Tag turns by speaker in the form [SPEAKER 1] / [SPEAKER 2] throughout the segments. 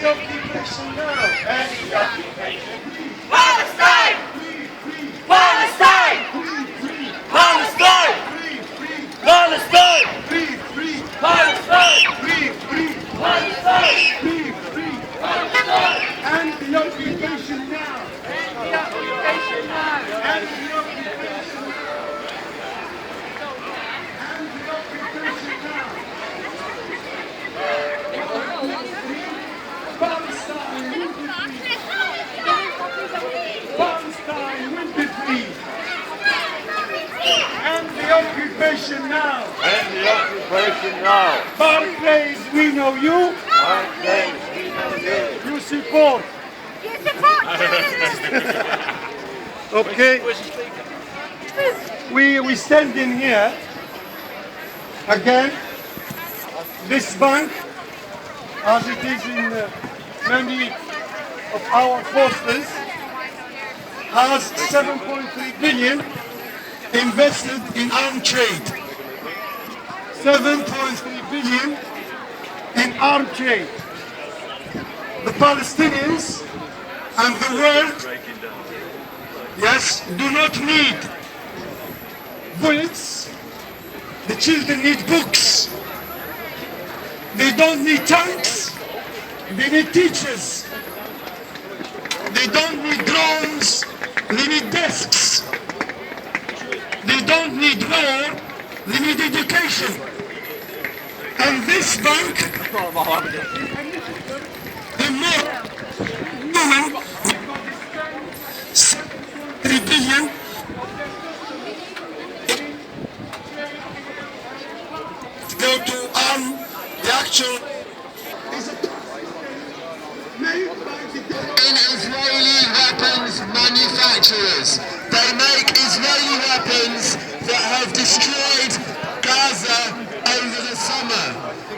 [SPEAKER 1] occupation now. End the occupation.
[SPEAKER 2] Palestine! Palestine! Palestine! Palestine! Palestine! Palestine!
[SPEAKER 1] End the occupation now.
[SPEAKER 2] End the occupation now!
[SPEAKER 1] End the occupation now. End the occupation now. Palestine will be free. Palestine will be free. End the occupation now.
[SPEAKER 3] End the occupation now.
[SPEAKER 1] Barclays, we know you.
[SPEAKER 3] Barclays, we know you.
[SPEAKER 1] You support. Okay. We stand in here again. This bank, as it is in many of our forces, has 7.3 billion invested in armed trade. 7.3 billion in armed trade. The Palestinians and the world, yes, do not need bullets. The children need books. They don't need tanks. They need teachers. They don't need drones. They need desks. They don't need war. They need education. And this bank, the more 3 billion go to the actual
[SPEAKER 4] in Israeli weapons manufacturers. They make Israeli weapons that have destroyed Gaza over the summer.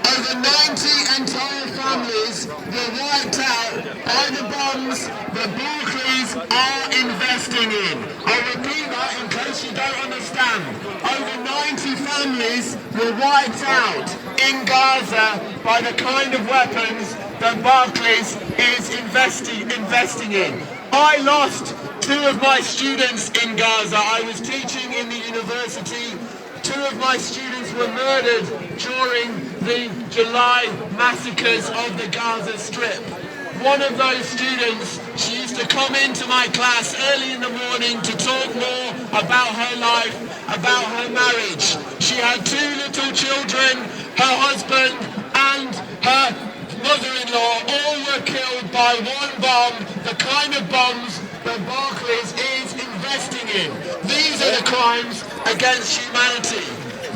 [SPEAKER 4] Over 90 entire families were wiped out by the bombs that Barclays are investing in. I'll repeat that in case you don't understand. Over 90 families were wiped out in Gaza by the kind of weapons that Barclays is investing in. I lost 2 of my students in Gaza. I was teaching in the university. 2 of my students were murdered during the July massacres of the Gaza Strip. One of those students, she used to come into my class early in the morning to talk more about her life, about her marriage. She had 2 little children, her husband and her mother-in-law all were killed by one bomb, the kind of bombs that Barclays is investing in. These are the crimes against humanity.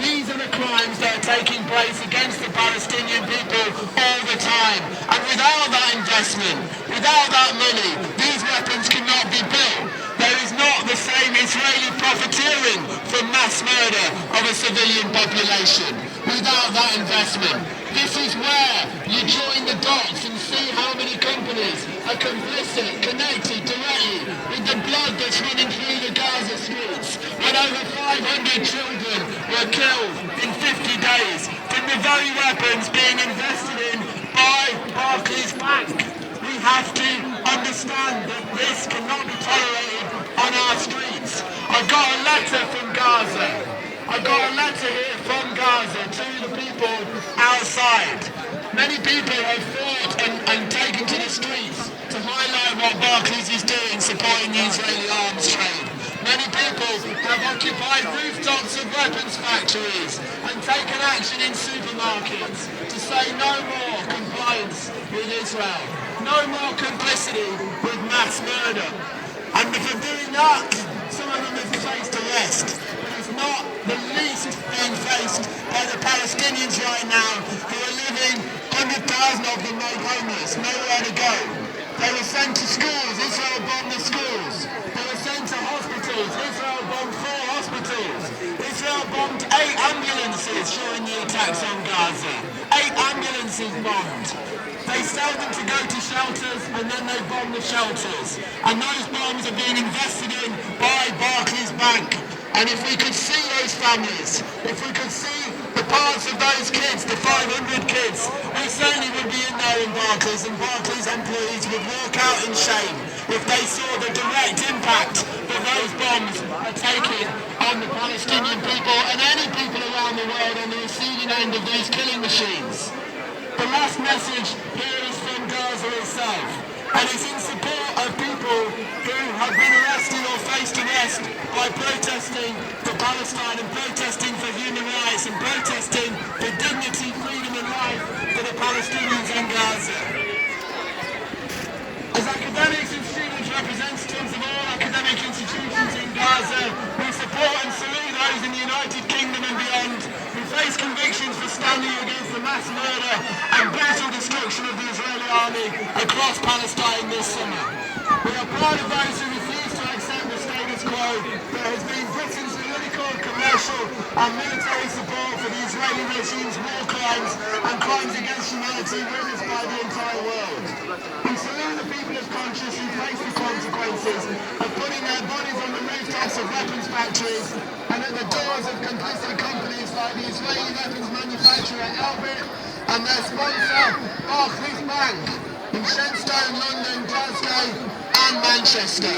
[SPEAKER 4] These are the crimes that are taking place against the Palestinian people all the time. And without that investment, without that money, these weapons cannot be built. There is not the same Israeli profiteering from mass murder of a civilian population. Without that investment, this is where you join the dots and see how many companies are complicit, connected directly with the blood that's running through the Gaza streets. When over 500 children were killed in 50 days from the very weapons being invested in by Barclays Bank. We have to understand that this cannot be tolerated on our streets. I got a letter from Gaza. I got a letter here from Gaza to the people outside. Many people have fought and taken to the streets to highlight what Barclays is doing supporting the Israeli arms trade. Many people have occupied rooftops of weapons factories and taken action in supermarkets to say no more compliance with Israel, no more complicity with mass murder. And for doing that, some of them have faced arrest. Not the least being faced by the Palestinians right now, who are living, 100,000 of them made homeless, nowhere to go. They were sent to schools, Israel bombed the schools. They were sent to hospitals, Israel bombed 4 hospitals. Israel bombed 8 ambulances during the attacks on Gaza. 8 ambulances bombed. They tell them to go to shelters and then they bomb the shelters. And those bombs are being invested in by Barclays Bank. And if we could see those families, if we could see the parts of those kids, the 500 kids, we certainly would be in there in Barclays, and Barclays employees would walk out in shame if they saw the direct impact that those bombs are taking on the Palestinian people and any people around the world on the receiving end of these killing machines. The last message here is from Gaza itself, and it's in support of people who have been arrested or faced arrest by protesting for Palestine and protesting for human rights and protesting for dignity, freedom and life for the Palestinians in Gaza. As academics and students, representatives of all academic institutions in Gaza, we support and salute those in the United Kingdom and beyond who face convictions for standing against the mass murder and brutal destruction of the Israeli army across Palestine this summer. We are proud of those who refuse to accept the status quo that has been Britain's political, commercial and military support for the Israeli regime's war crimes and crimes against humanity witnessed by the entire world. We salute the people of conscience who face the consequences of putting their bodies on the rooftops of weapons factories and at the doors of complicit companies like the Israeli weapons manufacturer Elbit and their sponsor Barclays Bank in Shenstone, London, Glasgow and Manchester.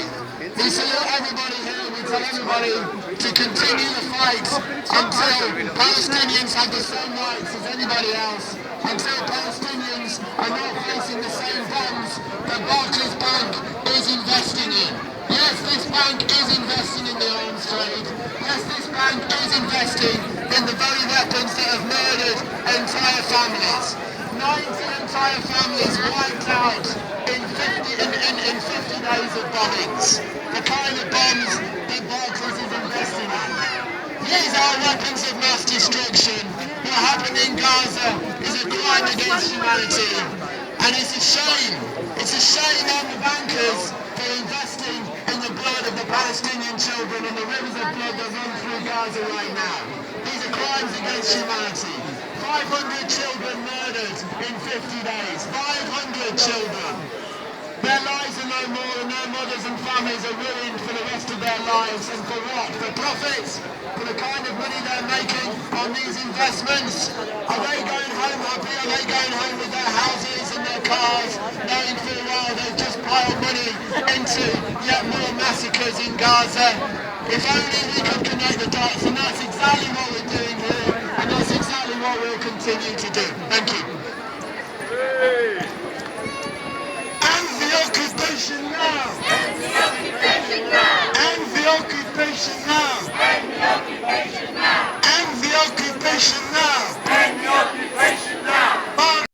[SPEAKER 4] We salute everybody here, we tell everybody to continue the fight until Palestinians have the same rights as anybody else, until Palestinians are not facing the same bombs that Barclays Bank is investing in. Yes, this bank is investing in the arms trade. Yes, this bank is investing in the very weapons that have murdered entire families. 90 entire families wiped out in 50 days of bombings. The kind of bombs that Barclays is investing in. These are weapons of mass destruction. What happened in Gaza is a crime against humanity. And it's a shame. It's a shame on the bankers for investing in the blood of the Palestinian children and the rivers of blood that run through Gaza right now. These are crimes against humanity. 500 children murdered in 50 days. 500 children. Their lives are no more and their mothers and families are ruined for the rest of their lives. And for what? For profits? For the kind of money they're making on these investments? Are they going home happy? Are they going home with their houses and their cars, knowing full well they've just piled money into yet more massacres in Gaza? If only we could connect the dots, and that's exactly what we're doing here, and that's exactly what we'll continue to do. Thank you.
[SPEAKER 1] End the occupation now!
[SPEAKER 2] End the occupation now!
[SPEAKER 1] End the occupation now!
[SPEAKER 2] End the occupation now!
[SPEAKER 1] End the occupation now!
[SPEAKER 2] End the occupation